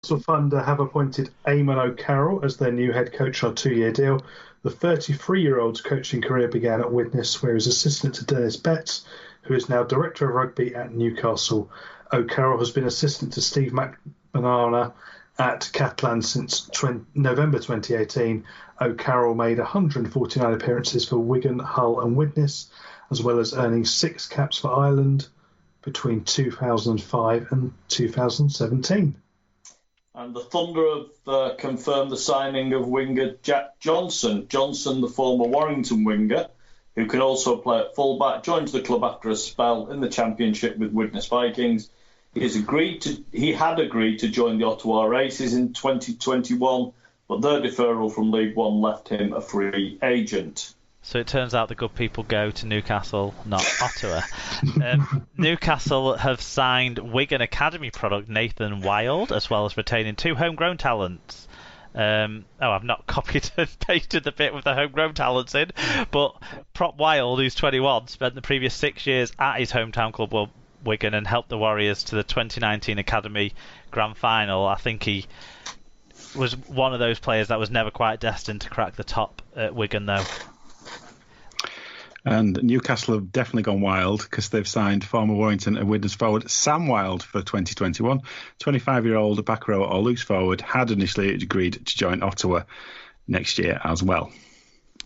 Thunder have appointed Eamon O'Carroll as their new head coach on a 2-year deal. The 33-year-old's coaching career began at Widnes, where he was assistant to Dennis Betts, who is now director of rugby at Newcastle. O'Carroll has been assistant to Steve McManana at Catalan since November 2018. O'Carroll made 149 appearances for Wigan, Hull and Widnes, as well as earning 6 caps for Ireland between 2005 and 2017. And the Thunder have confirmed the signing of winger Jack Johnson. Johnson, the former Warrington winger, who can also play at fullback, joined the club after a spell in the Championship with Widnes Vikings. He had agreed to join the Ottawa Races in 2021, but their deferral from League One left him a free agent. So it turns out the good people go to Newcastle, not Ottawa. Newcastle have signed Wigan Academy product Nathan Wild, as well as retaining 2 homegrown talents. I've not copied and pasted the bit with the homegrown talents in, but Prop Wild, who's 21, spent the previous 6 years at his hometown club Wigan and helped the Warriors to the 2019 Academy Grand Final. I think he was one of those players that was never quite destined to crack the top at Wigan, though. And Newcastle have definitely gone wild because they've signed former Warrington and Widnes forward Sam Wild for 2021. 25-year-old back row or loose forward had initially agreed to join Ottawa next year as well.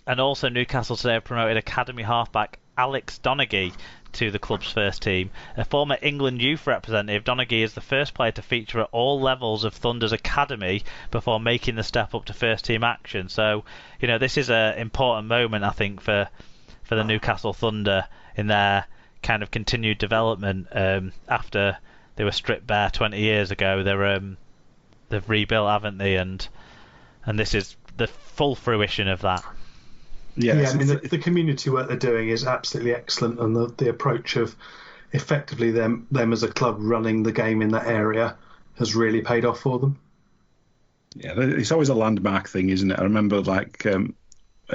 And also Newcastle today have promoted academy halfback Alex Donaghy to the club's first team. A former England youth representative, Donaghy is the first player to feature at all levels of Thunder's academy before making the step up to first team action. So, this is an important moment, I think, for the Newcastle Thunder in their kind of continued development after they were stripped bare 20 years ago. They've rebuilt, haven't they? And this is the full fruition of that. Yeah, I mean, the community work they're doing is absolutely excellent, and the approach of effectively them as a club running the game in that area has really paid off for them. Yeah, it's always a landmark thing, isn't it? I remember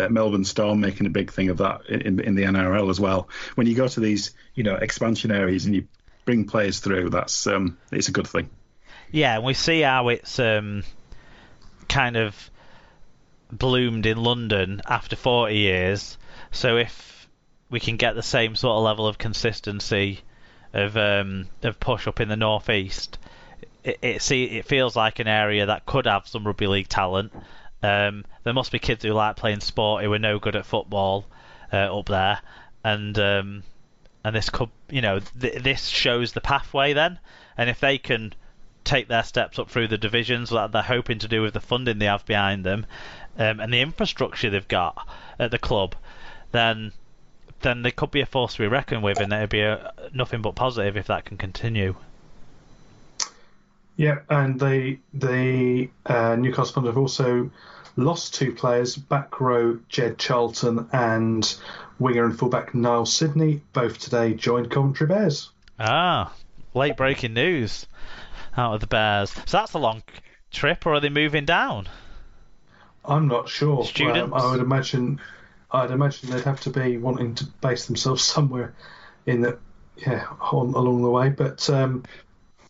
Melbourne Storm making a big thing of that in the NRL as well. When you go to these, expansion areas and you bring players through, that's it's a good thing. Yeah, and we see how it's kind of bloomed in London after 40 years. So if we can get the same sort of level of consistency of push up in the northeast, it feels like an area that could have some rugby league talent. There must be kids who like playing sport who are no good at football up there, and this could, this shows the pathway then. And if they can take their steps up through the divisions that they're hoping to do with the funding they have behind them, and the infrastructure they've got at the club, then they could be a force to be reckoned with, and it'd be nothing but positive if that can continue. Yeah, and the Newcastle Thunder have also lost 2 players, back row Jed Charlton and winger and fullback Niall Sidney. Both today joined Coventry Bears. Late breaking news out of the Bears. So that's a long trip, or are they moving down? I'm not sure. Students? I'd imagine they'd have to be wanting to base themselves somewhere along the way, but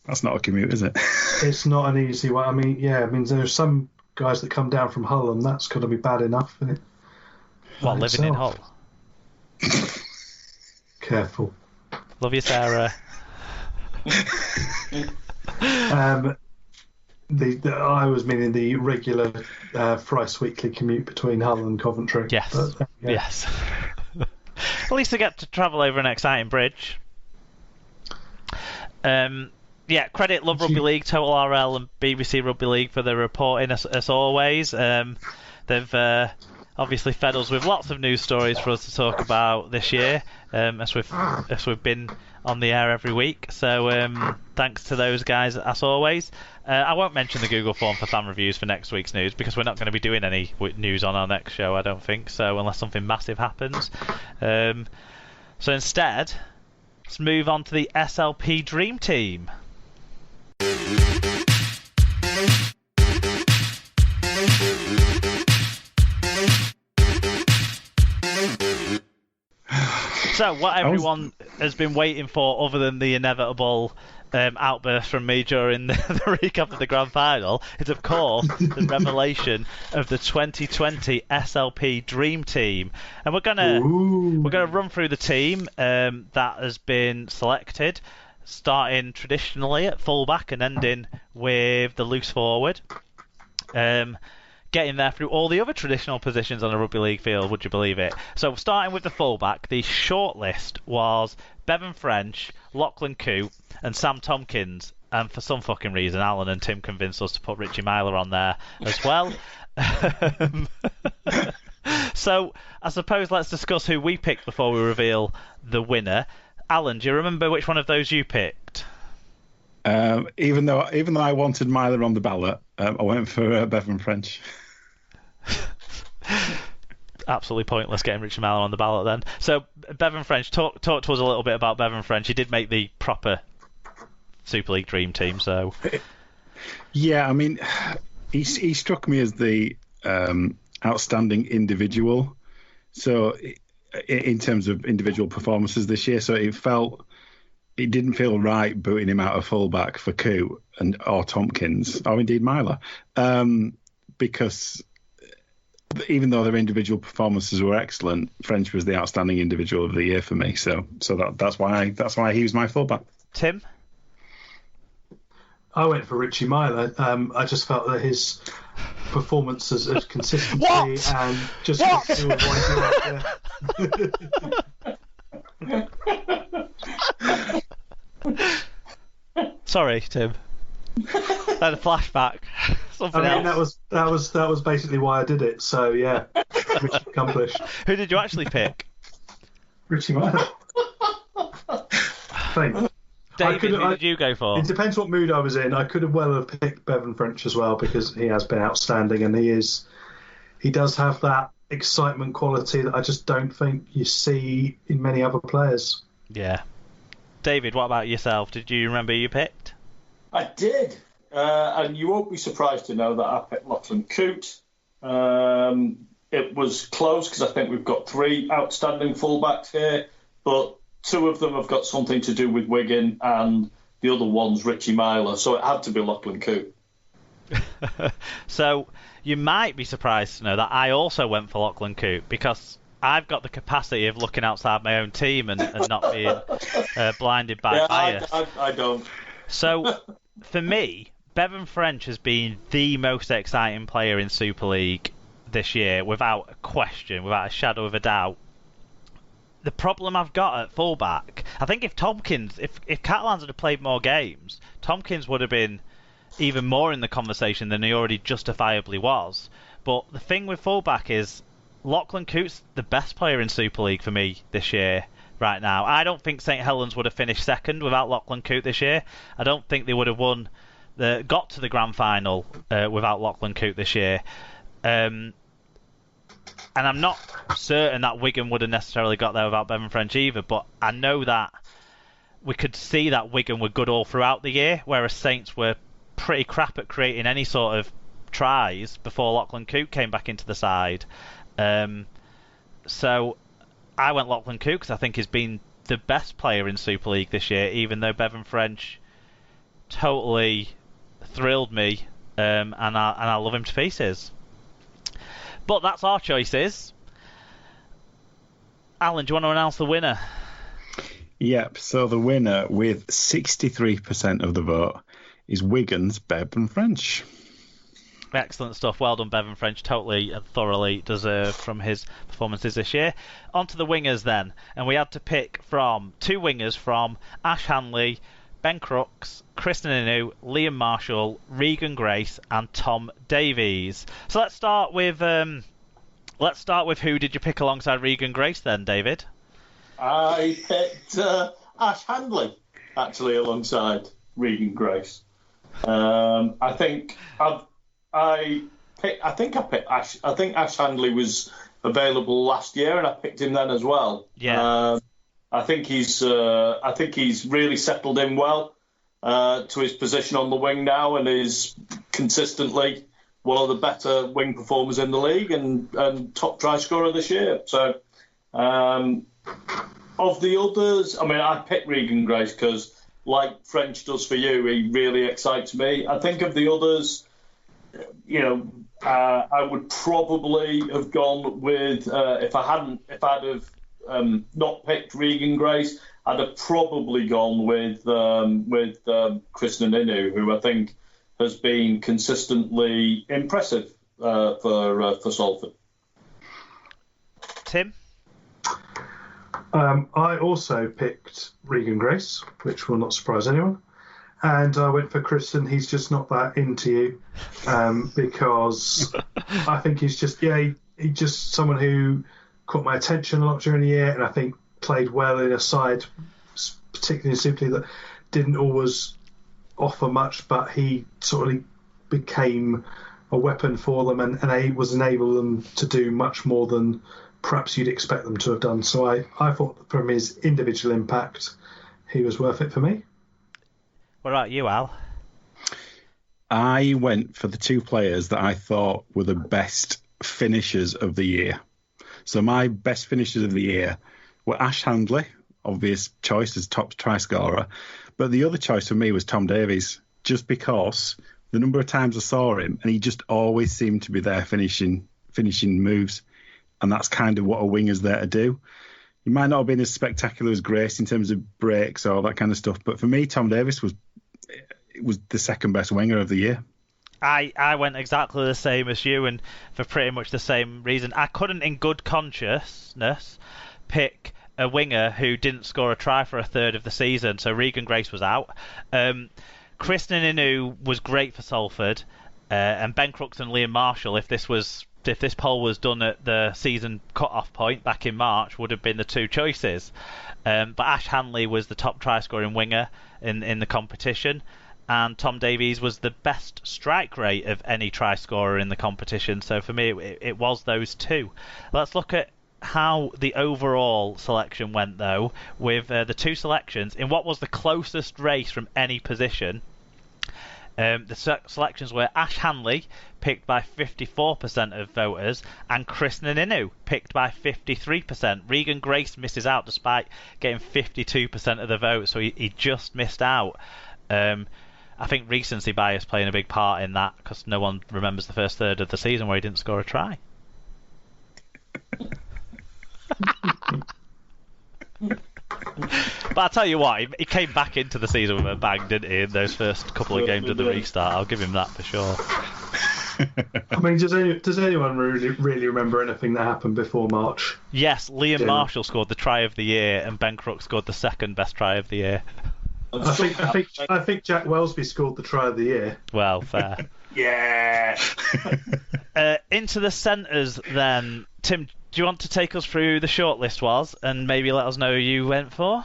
that's not a commute, is it? It's not an easy one. I mean, there's some guys that come down from Hull, and that's got to be bad enough, isn't it? What, living in Hull? Careful. Love you, Sarah. I was meaning the regular thrice weekly commute between Hull and Coventry. Yes. But, Yes. At least I get to travel over an exciting bridge. Credit Love Rugby League, Total RL and BBC Rugby League for their reporting as always. They've obviously fed us with lots of news stories for us to talk about this year, as we've been on the air every week. So thanks to those guys as always. I won't mention the Google form for fan reviews for next week's news because we're not going to be doing any news on our next show, I don't think, so unless something massive happens. So instead, let's move on to the SLP Dream Team. So what everyone has been waiting for, other than the inevitable outburst from me during the recap of the grand final is, of course, the revelation of the 2020 SLP Dream Team, and we're gonna run through the team that has been selected, starting traditionally at fullback and ending with the loose forward. Getting there through all the other traditional positions on a rugby league field, would you believe it? So starting with the fullback, the shortlist was Bevan French, Lachlan Coote and Sam Tompkins. And for some fucking reason, Alan and Tim convinced us to put Richie Myler on there as well. So I suppose let's discuss who we picked before we reveal the winner. Alan, do you remember which one of those you picked? Even though I wanted Myler on the ballot, I went for Bevan French. Absolutely pointless getting Richard Myler on the ballot then. So Bevan French, talk to us a little bit about Bevan French. He did make the proper Super League Dream Team, so yeah, I mean, he struck me as the outstanding individual. So in terms of individual performances this year, so it didn't feel right booting him out of fullback for Coote or Tompkins or indeed Myler, because even though their individual performances were excellent, French was the outstanding individual of the year for me. So that's why he was my fullback. Tim? I went for Richie Myler. I just felt that his performances of consistency and just Sorry, Tim. I had a flashback. Something else. That was basically why I did it. So yeah, mission accomplished. Who did you actually pick? Richie Myler. Thanks. David, who did you go for? It depends what mood I was in. I could have well have picked Bevan French as well because he has been outstanding and he does have that excitement quality that I just don't think you see in many other players. Yeah. David, what about yourself? Did you remember who you picked? I did. And you won't be surprised to know that I picked Lachlan Coote. It was close because I think we've got three outstanding fullbacks here, but two of them have got something to do with Wigan and the other one's Richie Myler, so it had to be Lachlan Coote. So you might be surprised to know that I also went for Lachlan Coote because I've got the capacity of looking outside my own team and not being blinded by bias. I don't. So for me, Bevan French has been the most exciting player in Super League this year, without a question, without a shadow of a doubt. The problem I've got at fullback, I think if Catalans had played more games, Tompkins would have been even more in the conversation than he already justifiably was. But the thing with fullback is Lachlan Coote's the best player in Super League for me this year right now. I don't think St Helens would have finished second without Lachlan Coote this year. I don't think they would have got to the grand final without Lachlan Coote this year. And I'm not certain that Wigan would have necessarily got there without Bevan French either, but I know that we could see that Wigan were good all throughout the year, whereas Saints were pretty crap at creating any sort of tries before Lachlan Coote came back into the side. So I went Lachlan Coote because I think he's been the best player in Super League this year, even though Bevan French totally thrilled me, and I love him to pieces. But that's our choices. Alan, do you want to announce the winner? Yep, so the winner with 63% of the vote is Wigan's Bevan French. Excellent stuff. Well done, Bevan French. Totally and thoroughly deserved from his performances this year. On to the wingers then. And we had to pick from two wingers from Ash Hanley, Ben Crooks, Kristen Inu, Liam Marshall, Regan Grace, and Tom Davies. So let's start with who did you pick alongside Regan Grace then, David? I picked Ash Handley actually alongside Regan Grace. I think Ash Handley was available last year, and I picked him then as well. Yeah. I think he's really settled in well to his position on the wing now, and is consistently one of the better wing performers in the league and top try scorer this year. So of the others, I mean, I picked Regan Grace because like French does for you, he really excites me. I think of the others, I would probably have gone with if I'd have not picked Regan Grace, I'd have probably gone with Kristen Inu, who I think has been consistently impressive for Salford. Tim? I also picked Regan Grace, which will not surprise anyone. And I went for Kristen. He's just not that into you because I think he's just someone who caught my attention a lot during the year, and I think played well in a side, particularly in Super League, that didn't always offer much, but he sort of became a weapon for them and was enable them to do much more than perhaps you'd expect them to have done. So I thought from his individual impact, he was worth it for me. What about you, Al? I went for the two players that I thought were the best finishers of the year. So my best finishers of the year were Ash Handley, obvious choice as top try scorer, but the other choice for me was Tom Davies, just because the number of times I saw him and he just always seemed to be there finishing moves, and that's kind of what a winger's there to do. He might not have been as spectacular as Grace in terms of breaks or that kind of stuff, but for me, Tom Davies was the second best winger of the year. I went exactly the same as you, and for pretty much the same reason. I couldn't, in good consciousness, pick a winger who didn't score a try for a third of the season, so Regan Grace was out. Kristen Inu was great for Salford, and Ben Crooks and Liam Marshall, if this poll was done at the season cut-off point back in March, would have been the two choices. But Ash Handley was the top try-scoring winger in the competition, and Tom Davies was the best strike rate of any try-scorer in the competition. So for me, it was those two. Let's look at how the overall selection went, though, with the two selections in what was the closest race from any position. The selections were Ash Handley, picked by 54% of voters, and Kristen Inu, picked by 53%. Regan Grace misses out despite getting 52% of the vote, so he just missed out. I think recency bias playing a big part in that, because no one remembers the first third of the season where he didn't score a try. But I'll tell you what, he came back into the season with a bang, didn't he, in those first couple of games of the restart. I'll give him that for sure. I mean, does anyone really remember anything that happened before March? Yes, Liam Marshall scored the try of the year, and Ben Crooks scored the second best try of the year. I think Jack Welsby scored the try of the year. Well, fair. Yeah. Into the centres then. Tim, do you want to take us through the shortlist was, and maybe let us know who you went for?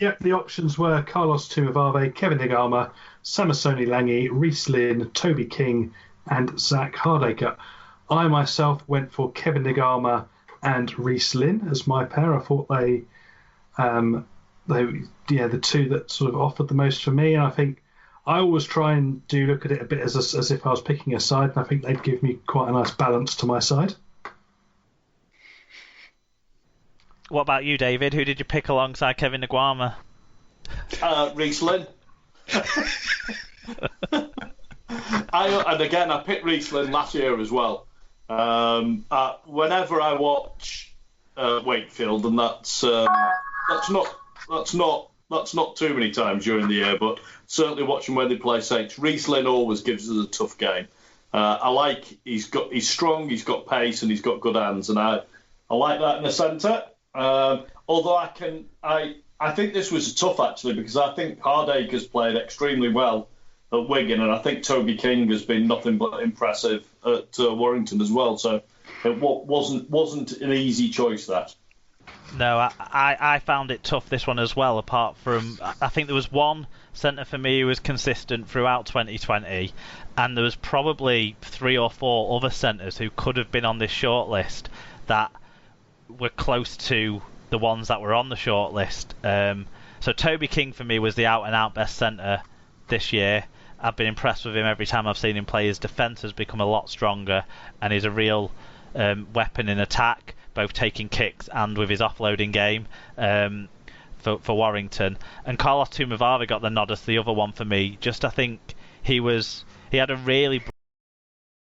Yep, the options were Carlos Tumavave, Kevin Nagama, Samasoni Langi, Rhys Lynn, Toby King, and Zach Hardacre. I myself went for Kevin Nagama and Rhys Lynn as my pair. I thought they the two that sort of offered the most for me, and I think I always try and look at it a bit as if I was picking a side, and I think they'd give me quite a nice balance to my side. What about you, David? Who did you pick alongside Kevin Nagama? Rhys Lynn. I picked Rhys Lynn last year as well. Whenever I watch Wakefield, and that's not too many times during the year, but certainly watching when they play Saints, Rhys Lynn always gives us a tough game. He's strong, he's got pace, and he's got good hands, and I like that in the centre. Although I think this was tough actually, because I think Hardacre's played extremely well at Wigan, and I think Toby King has been nothing but impressive at Warrington as well. So it wasn't an easy choice, that. No, I found it tough, this one as well, apart from I think there was one centre for me who was consistent throughout 2020, and there was probably 3 or 4 other centres who could have been on this shortlist that were close to the ones that were on the shortlist. So Toby King for me was the out-and-out best centre this year. I've been impressed with him every time I've seen him play. His defence has become a lot stronger, and he's a real weapon in attack, both taking kicks and with his offloading game. for Warrington, and Carlos Tumavara got the nod as the other one for me. Just I think he had a really